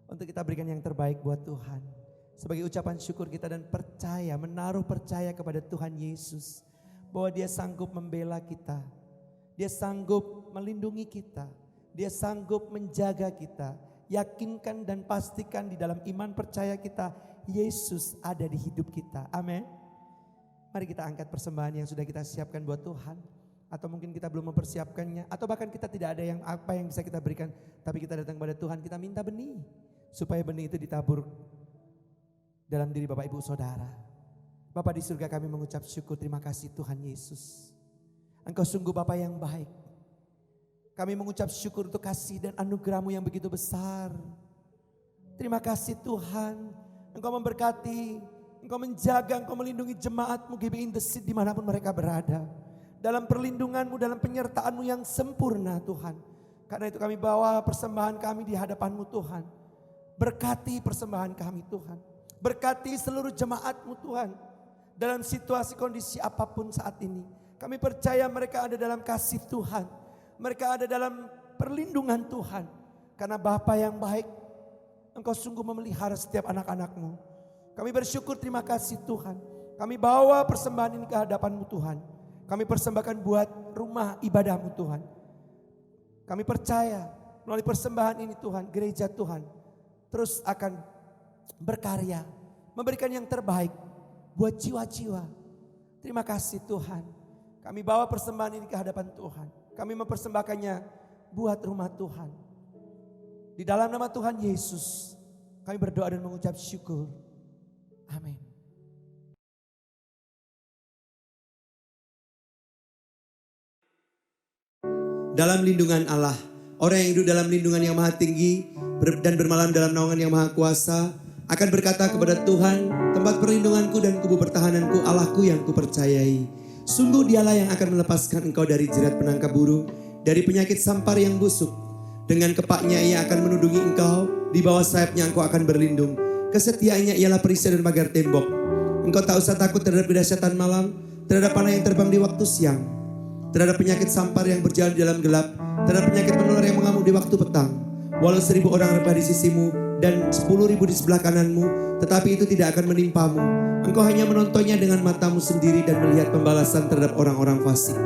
untuk kita berikan yang terbaik buat Tuhan. Sebagai ucapan syukur kita dan percaya, menaruh percaya kepada Tuhan Yesus. Bahwa Dia sanggup membela kita. Dia sanggup melindungi kita. Dia sanggup menjaga kita. Yakinkan dan pastikan di dalam iman percaya kita, Yesus ada di hidup kita. Amin. Mari kita angkat persembahan yang sudah kita siapkan buat Tuhan. Atau mungkin kita belum mempersiapkannya. Atau bahkan kita tidak ada yang apa yang bisa kita berikan. Tapi kita datang kepada Tuhan, kita minta benih. Supaya benih itu ditabur dalam diri Bapak Ibu Saudara. Bapa di surga, kami mengucap syukur, terima kasih Tuhan Yesus. Engkau sungguh Bapa yang baik. Kami mengucap syukur untuk kasih dan anugerah-Mu yang begitu besar. Terima kasih Tuhan. Engkau memberkati, Engkau menjaga, Engkau melindungi jemaat-Mu GBI The Seed dimanapun mereka berada. Dalam perlindungan-Mu, dalam penyertaan-Mu yang sempurna Tuhan. Karena itu kami bawa persembahan kami di hadapan-Mu Tuhan. Berkati persembahan kami Tuhan. Berkati seluruh jemaat-Mu Tuhan. Dalam situasi kondisi apapun saat ini. Kami percaya mereka ada dalam kasih Tuhan. Mereka ada dalam perlindungan Tuhan. Karena Bapa yang baik, Engkau sungguh memelihara setiap anak-anak-Mu. Kami bersyukur, terima kasih Tuhan. Kami bawa persembahan ini ke hadapan-Mu Tuhan. Kami persembahkan buat rumah ibadah-Mu Tuhan. Kami percaya melalui persembahan ini Tuhan, gereja Tuhan terus akan berkarya, memberikan yang terbaik buat jiwa-jiwa. Terima kasih Tuhan. Kami bawa persembahan ini ke hadapan Tuhan. Kami mempersembahkannya buat rumah Tuhan. Di dalam nama Tuhan Yesus, kami berdoa dan mengucap syukur. Amin. Dalam lindungan Allah, orang yang hidup dalam lindungan yang maha tinggi dan bermalam dalam naungan yang maha kuasa akan berkata kepada Tuhan, tempat perlindunganku dan kubu pertahananku, Allahku yang kupercayai. Sungguh Dialah yang akan melepaskan engkau dari jerat penangkap burung, dari penyakit sampar yang busuk. Dengan kepaknya Ia akan menudungi engkau, di bawah sayapnya engkau akan berlindung. Kesetiaannya ialah perisai dan pagar tembok. Engkau tak usah takut terhadap kedahsyatan malam, terhadap panah yang terbang di waktu siang, terhadap penyakit sampar yang berjalan di dalam gelap, terhadap penyakit menular yang mengamuk di waktu petang. Walau 1000 orang rebah di sisimu dan 10.000 di sebelah kananmu, tetapi itu tidak akan menimpamu. Engkau hanya menontonnya dengan matamu sendiri dan melihat pembalasan terhadap orang-orang fasik.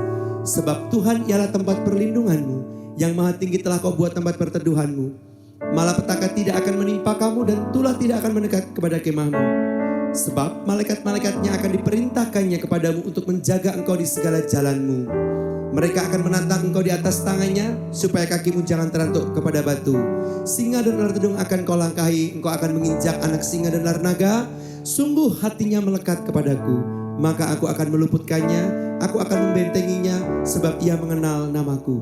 Sebab Tuhan ialah tempat perlindunganmu, yang maha tinggi telah kau buat tempat perteduhanmu. Malapetaka tidak akan menimpa kamu dan tulah tidak akan mendekat kepada kemahmu. Sebab malaikat-malaikatnya akan diperintahkannya kepadamu untuk menjaga engkau di segala jalanmu. Mereka akan menatang engkau di atas tangannya, supaya kakimu jangan terantuk kepada batu. Singa dan ular tedung akan kau langkahi, engkau akan menginjak anak singa dan ular naga. Sungguh hatinya melekat kepadaku, maka aku akan meluputkannya, aku akan membentenginya, sebab ia mengenal namaku.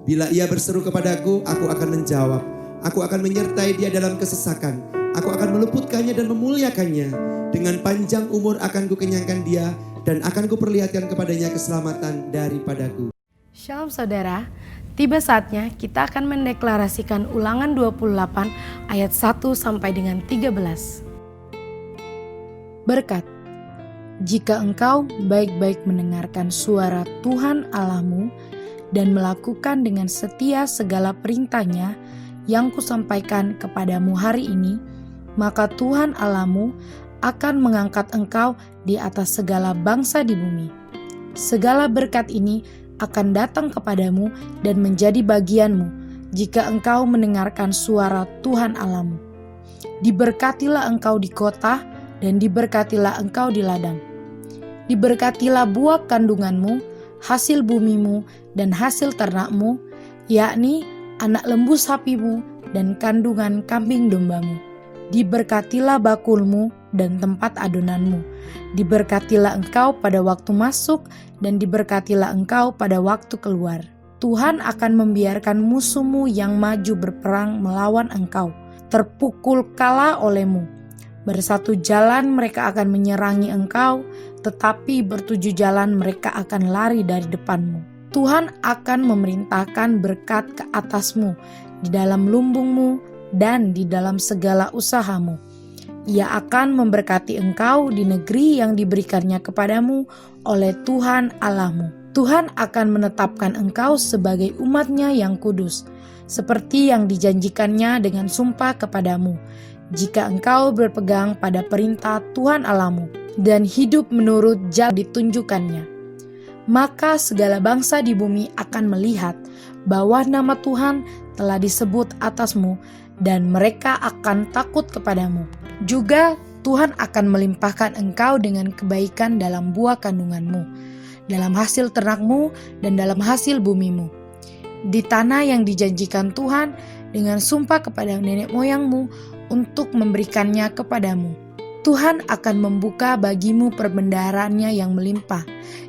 Bila ia berseru kepadaku, aku akan menjawab. Aku akan menyertai dia dalam kesesakan. Aku akan meluputkannya dan memuliakannya. Dengan panjang umur akan kukenyangkan dia, dan akan kuperlihatkan kepadanya keselamatan daripadaku. Shalom saudara, tiba saatnya kita akan mendeklarasikan Ulangan 28 ayat 1 sampai dengan 13. Berkat. Jika engkau baik-baik mendengarkan suara Tuhan Allahmu dan melakukan dengan setia segala perintahnya yang kusampaikan kepadamu hari ini, maka Tuhan Allahmu akan mengangkat engkau di atas segala bangsa di bumi. Segala berkat ini akan datang kepadamu dan menjadi bagianmu jika engkau mendengarkan suara Tuhan Allahmu. Diberkatilah engkau di kota, dan diberkatilah engkau di ladang. Diberkatilah buah kandunganmu, hasil bumimu, dan hasil ternakmu, yakni anak lembu sapimu dan kandungan kambing dombamu. Diberkatilah bakulmu dan tempat adonanmu. Diberkatilah engkau pada waktu masuk, dan diberkatilah engkau pada waktu keluar. Tuhan akan membiarkan musuhmu yang maju berperang melawan engkau, terpukul kalah olehmu. Bersatu jalan mereka akan menyerangi engkau, tetapi bertujuh jalan mereka akan lari dari depanmu. Tuhan akan memerintahkan berkat ke atasmu, di dalam lumbungmu dan di dalam segala usahamu. Ia akan memberkati engkau di negeri yang diberikannya kepadamu oleh Tuhan Allahmu. Tuhan akan menetapkan engkau sebagai umat-Nya yang kudus, seperti yang dijanjikannya dengan sumpah kepadamu, jika engkau berpegang pada perintah Tuhan Allahmu dan hidup menurut jalan ditunjukkannya. Maka segala bangsa di bumi akan melihat bahwa nama Tuhan telah disebut atasmu, dan mereka akan takut kepadamu. Juga Tuhan akan melimpahkan engkau dengan kebaikan dalam buah kandunganmu, dalam hasil ternakmu, dan dalam hasil bumimu, di tanah yang dijanjikan Tuhan dengan sumpah kepada nenek moyangmu untuk memberikannya kepadamu. Tuhan akan membuka bagimu perbendaharaannya yang melimpah,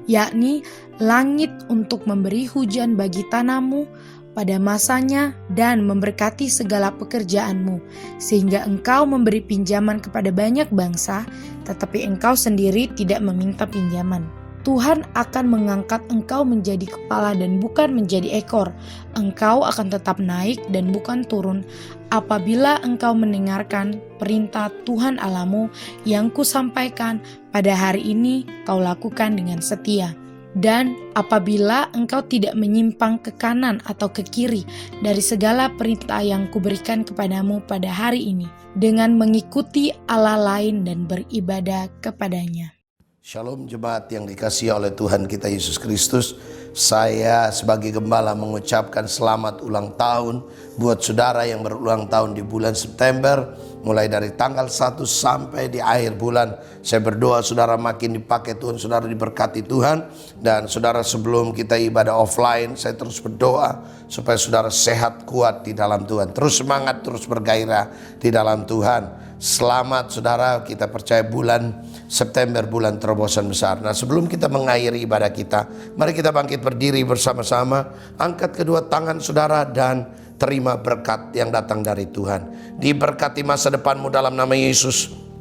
yakni langit untuk memberi hujan bagi tanahmu pada masanya dan memberkati segala pekerjaanmu, sehingga engkau memberi pinjaman kepada banyak bangsa, tetapi engkau sendiri tidak meminta pinjaman. Tuhan akan mengangkat engkau menjadi kepala dan bukan menjadi ekor. Engkau akan tetap naik dan bukan turun, apabila engkau mendengarkan perintah Tuhan Allahmu yang kusampaikan pada hari ini kau lakukan dengan setia. Dan apabila engkau tidak menyimpang ke kanan atau ke kiri dari segala perintah yang kuberikan kepadamu pada hari ini, dengan mengikuti Allah lain dan beribadah kepadanya. Shalom jemaat yang dikasihi oleh Tuhan kita Yesus Kristus. Saya sebagai gembala mengucapkan selamat ulang tahun buat saudara yang berulang tahun di bulan September. Mulai dari tanggal 1 sampai di akhir bulan. Saya berdoa saudara makin dipakai Tuhan, saudara diberkati Tuhan. Dan saudara sebelum kita ibadah offline, saya terus berdoa supaya saudara sehat kuat di dalam Tuhan. Terus semangat, terus bergairah di dalam Tuhan. Selamat saudara, kita percaya bulan September bulan terobosan besar. Nah sebelum kita mengakhiri ibadah kita, mari kita bangkit berdiri bersama-sama. Angkat kedua tangan saudara dan terima berkat yang datang dari Tuhan. Diberkati masa depanmu dalam nama Yesus.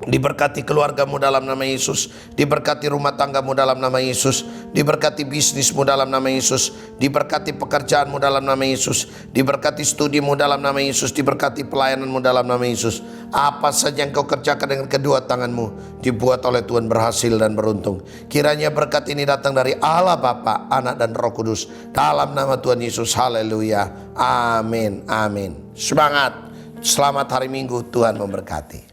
Diberkati keluargamu dalam nama Yesus. Diberkati rumah tanggamu dalam nama Yesus. Diberkati bisnismu dalam nama Yesus. Diberkati pekerjaanmu dalam nama Yesus. Diberkati studimu dalam nama Yesus. Diberkati pelayananmu dalam nama Yesus. Apa saja yang kau kerjakan dengan kedua tanganmu dibuat oleh Tuhan berhasil dan beruntung. Kiranya berkat ini datang dari Allah Bapa, Anak dan Roh Kudus. Dalam nama Tuhan Yesus. Haleluya. Amin. Amin. Semangat. Selamat hari Minggu. Tuhan memberkati.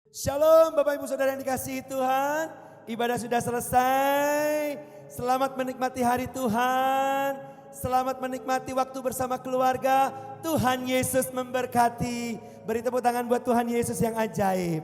Shalom Bapak Ibu Saudara yang dikasihi Tuhan. Ibadah sudah selesai. Selamat menikmati hari Tuhan. Selamat menikmati waktu bersama keluarga. Tuhan Yesus memberkati. Beri tepuk tangan buat Tuhan Yesus yang ajaib.